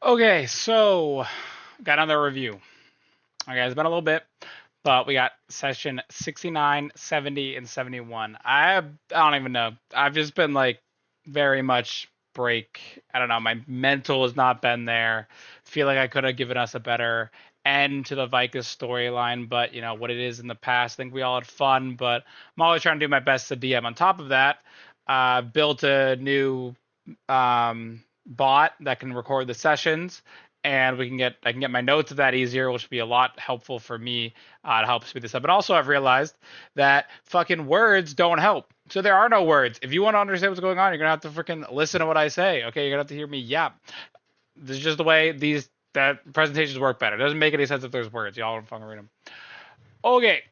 Okay, so got another review. Okay, it's been a little bit, but we got session 69, 70, and 71. I don't even know. I've just been like very much break. I don't know. My mental has not been there. Feel like I could have given us a better end to the Vicus storyline, but you know what it is in the past. I think we all had fun, but I'm always trying to do my best to DM. On top of that, built a new bot that can record the sessions, and I can get my notes of that easier, which would be a lot helpful for me to help speed this up. But also, I've realized that fucking words don't help. So there are no words. If you want to understand what's going on, you're gonna have to freaking listen to what I say. Okay, you're gonna have to hear me yap. This is just the way these that presentations work better. It doesn't make any sense if there's words. Y'all don't fucking read them. Okay,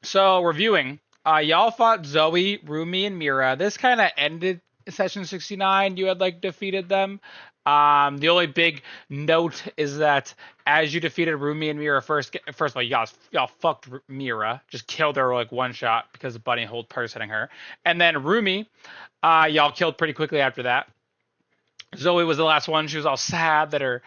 so reviewing. Y'all fought Zoe, Rumi, and Mira. This kind of ended session 69. You had like defeated them. The only big note is that as you defeated Rumi and Mira first of all, y'all fucked Mira, just killed her like one shot because of Bunny hold personing her, and then Rumi, y'all killed pretty quickly after that. Zoe was the last one. She was all sad that her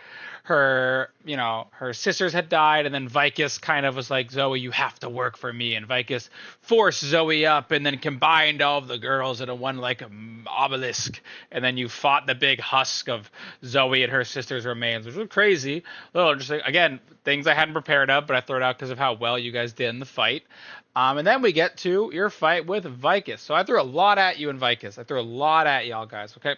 sisters had died, and then Vicus kind of was like, Zoe, you have to work for me, and Vicus forced Zoe up and then combined all of the girls into one like obelisk, and then you fought the big husk of Zoe and her sister's remains, which was crazy. A little interesting. Again, things I hadn't prepared up, but I threw it out because of how well you guys did in the fight. And then we get to your fight with Vicus. So I threw a lot at you and Vicus. I threw a lot at y'all guys. Okay.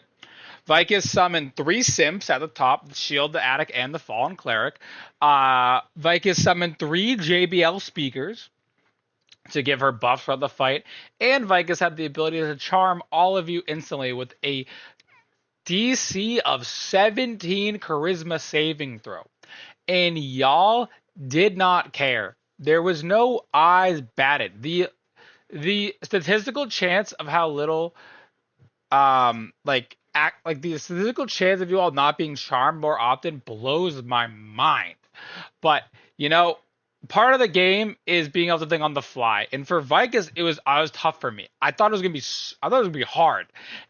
Vicus summoned three simps at the top: the shield, the attic, and the fallen cleric. Vicus summoned three JBL speakers to give her buffs throughout the fight, and Vicus had the ability to charm all of you instantly with a DC of 17 charisma saving throw. And y'all did not care. There was no eyes batted. The statistical chance of how little like the statistical chance of you all not being charmed more often blows my mind. But you know, part of the game is being able to think on the fly. And for Vicus, I was tough for me. I thought it was gonna be hard.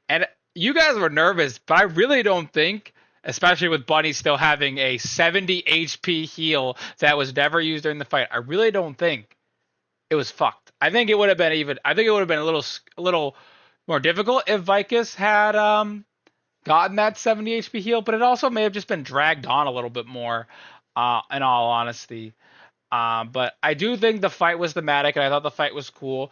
And you guys were nervous, but I really don't think, especially with Bunny still having a 70 HP heal that was never used during the fight, I really don't think it was fucked. I think it would have been even. I think it would have been a little more difficult if Vicus had gotten that 70 HP heal, but it also may have just been dragged on a little bit more, in all honesty. But I do think the fight was thematic, and I thought the fight was cool.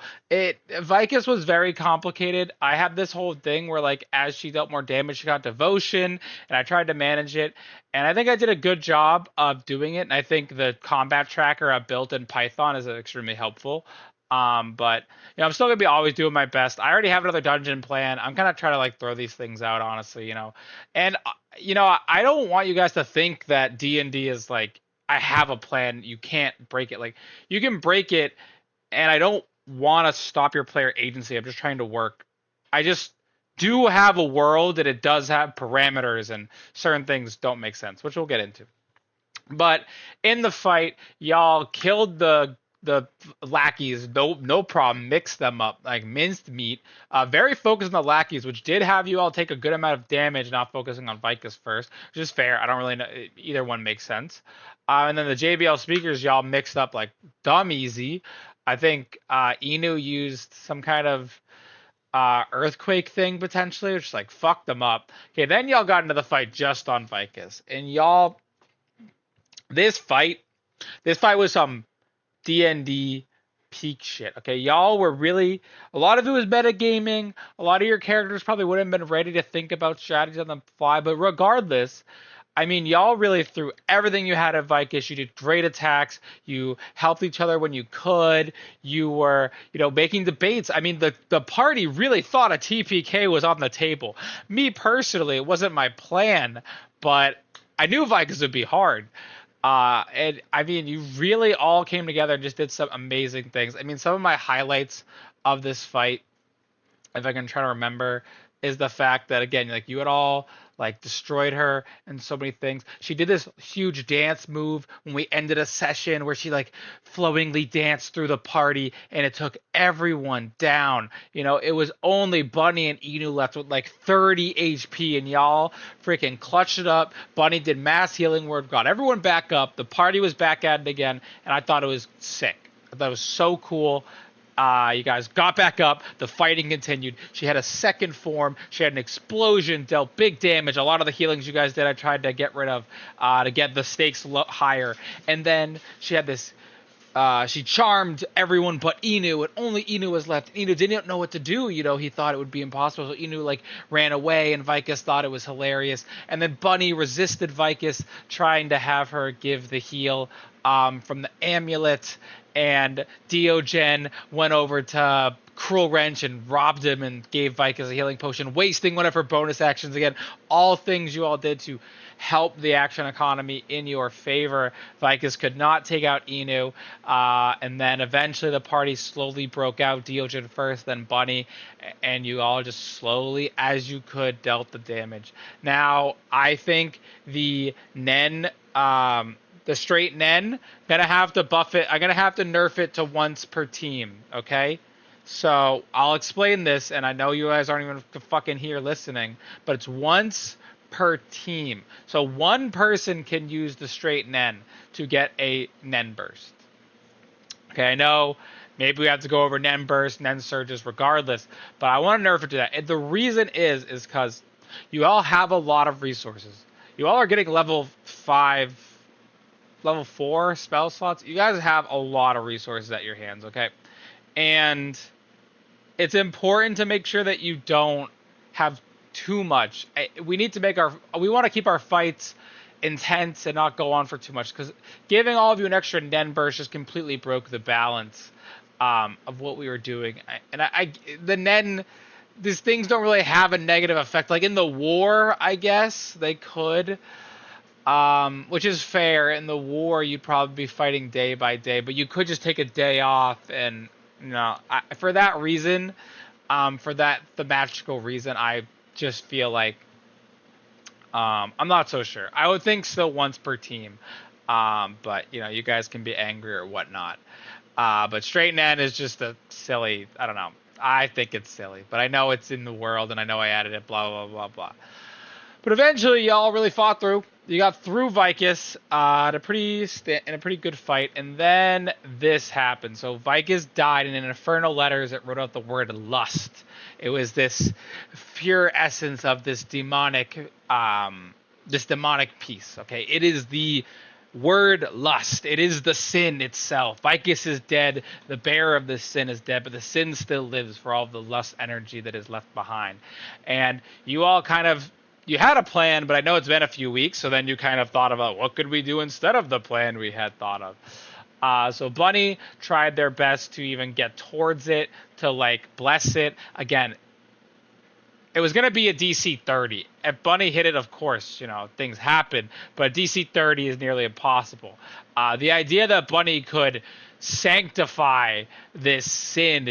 Vicus was very complicated. I had this whole thing where, like, as she dealt more damage, she got devotion, and I tried to manage it, and I think I did a good job of doing it. And I think the combat tracker I built in Python is extremely helpful. But you know, I'm still gonna be always doing my best. I already have another dungeon plan. I'm kind of trying to like throw these things out, honestly, you know. And you know, I don't want you guys to think that D&D is like I have a plan. You can't break it. Like you can break it, and I don't want to stop your player agency. I'm just trying to work. I just do have a world that it does have parameters, and certain things don't make sense, which we'll get into. But in the fight, y'all killed the lackeys, no problem. Mixed them up like minced meat. Very focused on the lackeys, which did have you all take a good amount of damage, not focusing on Vicus first, which is fair. I don't really know, either one makes sense. And then the JBL speakers, y'all mixed up like dumb easy. I think Inu used some kind of earthquake thing potentially, which like fucked them up. Okay, then y'all got into the fight just on Vicus, and y'all this fight this fight was some D&D peak shit. Okay, y'all were really a lot of it was metagaming. A lot of your characters probably wouldn't have been ready to think about strategies on the fly, but regardless, I mean, y'all really threw everything you had at Vicus. You did great attacks. You helped each other when you could. You were, you know, making debates. I mean, the party really thought a TPK was on the table. Me personally, it wasn't my plan, but I knew Vicus would be hard. And I mean, you really all came together and just did some amazing things. I mean, some of my highlights of this fight, if I can try to remember, is the fact that again, like you had all like destroyed her and so many things. She did this huge dance move when we ended a session where she like flowingly danced through the party and it took everyone down. It was only Bunny and Inu left with like 30 HP and y'all freaking clutched it up. Bunny did mass healing word, got everyone back up. The party was back at it again, and I thought it was sick. I thought it was so cool. You guys got back up. The fighting continued. She had a second form. She had an explosion, dealt big damage. A lot of the healings you guys did, I tried to get rid of to get the stakes higher. And then she had this. She charmed everyone but Inu, and only Inu was left. Inu didn't know what to do. He thought it would be impossible. So Inu like ran away, and Vicus thought it was hilarious. And then Bunny resisted Vicus, trying to have her give the heal from the amulet. And Diogen went over to Cruel Wrench and robbed him and gave Vicus a healing potion, wasting one of her bonus actions again. All things you all did to help the action economy in your favor. Vicus could not take out Inu, and then eventually the party slowly broke out. Diogen first, then Bunny, and you all just slowly, as you could, dealt the damage. Now, I think the straight Nen, gonna have to buff it. I'm gonna have to nerf it to once per team. Okay, so I'll explain this, and I know you guys aren't even fucking here listening, but it's once per team. So one person can use the straight Nen to get a Nen burst. Okay, I know maybe we have to go over Nen burst, Nen surges regardless, but I want to nerf it to that. And the reason is because you all have a lot of resources. You all are getting level 5, level 4 spell slots. You guys have a lot of resources at your hands, okay? And it's important to make sure that you don't have too much. We need to we want to keep our fights intense and not go on for too much, because giving all of you an extra Nen burst just completely broke the balance of what we were doing. The Nen, these things don't really have a negative effect. Like in the war, I guess they could, which is fair. In the war, you'd probably be fighting day by day, but you could just take a day off. And for that reason, for that the magical reason, I just feel like I'm not so sure. I would think still once per team, but you guys can be angry or whatnot. But straight Nen is just a silly. I don't know. I think it's silly, but I know it's in the world, and I know I added it. Blah blah blah blah. But eventually, y'all really fought through. You got through Vicus in a pretty good fight, and then this happened. So Vicus died, and in Infernal Letters, it wrote out the word lust. It was this pure essence of this demonic piece. Okay, it is the word lust. It is the sin itself. Vicus is dead. The bearer of this sin is dead, but the sin still lives for all of the lust energy that is left behind. And you all you had a plan, but I know it's been a few weeks, so then you kind of thought about what could we do instead of the plan we had thought of. So Bunny tried their best to even get towards it, to like bless it. Again, it was going to be a DC 30. If Bunny hit it, of course, things happen, but DC 30 is nearly impossible. The idea that Bunny could sanctify this sin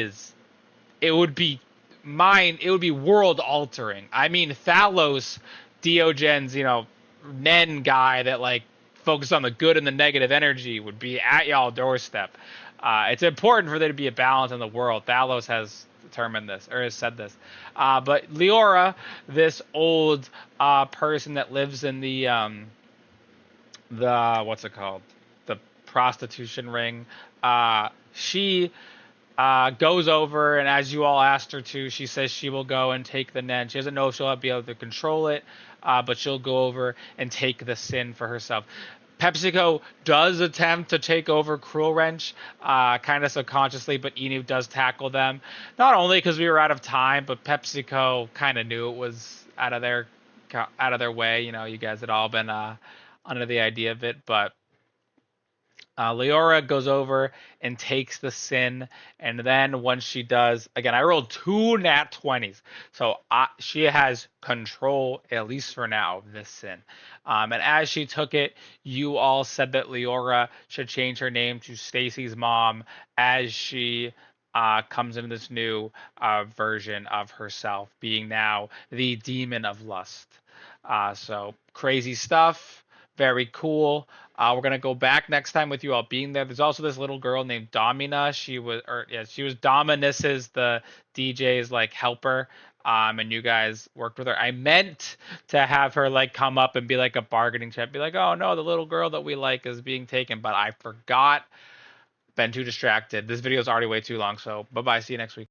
it would be world altering. I mean, Thalos, Diogen's, Nen guy that like focused on the good and the negative energy, would be at y'all doorstep. It's important for there to be a balance in the world. Thalos has determined this, or has said this. But Leora, this old person that lives in the what's it called? The prostitution ring. She goes over, and as you all asked her to, she says she will go and take the Nen. She doesn't know if she'll be able to control it, but she'll go over and take the sin for herself. PepsiCo does attempt to take over Cruel Wrench, kind of subconsciously, but Inu does tackle them. Not only because we were out of time, but PepsiCo kind of knew it was out of their way. You guys had all been under the idea of it, but Leora goes over and takes the sin, and then once she does, again, I rolled 2 nat 20s, so she has control, at least for now, of this sin. And as she took it, you all said that Leora should change her name to Stacy's mom as she comes into this new version of herself, being now the demon of lust. So crazy stuff. Very cool. We're gonna go back next time with you all being there. There's also this little girl named Domina. She was Dominus's the DJ's like helper. And you guys worked with her. I meant to have her like come up and be like a bargaining chip, be like, oh no, the little girl that we like is being taken, but I forgot. Been too distracted. This video is already way too long, so bye bye. See you next week.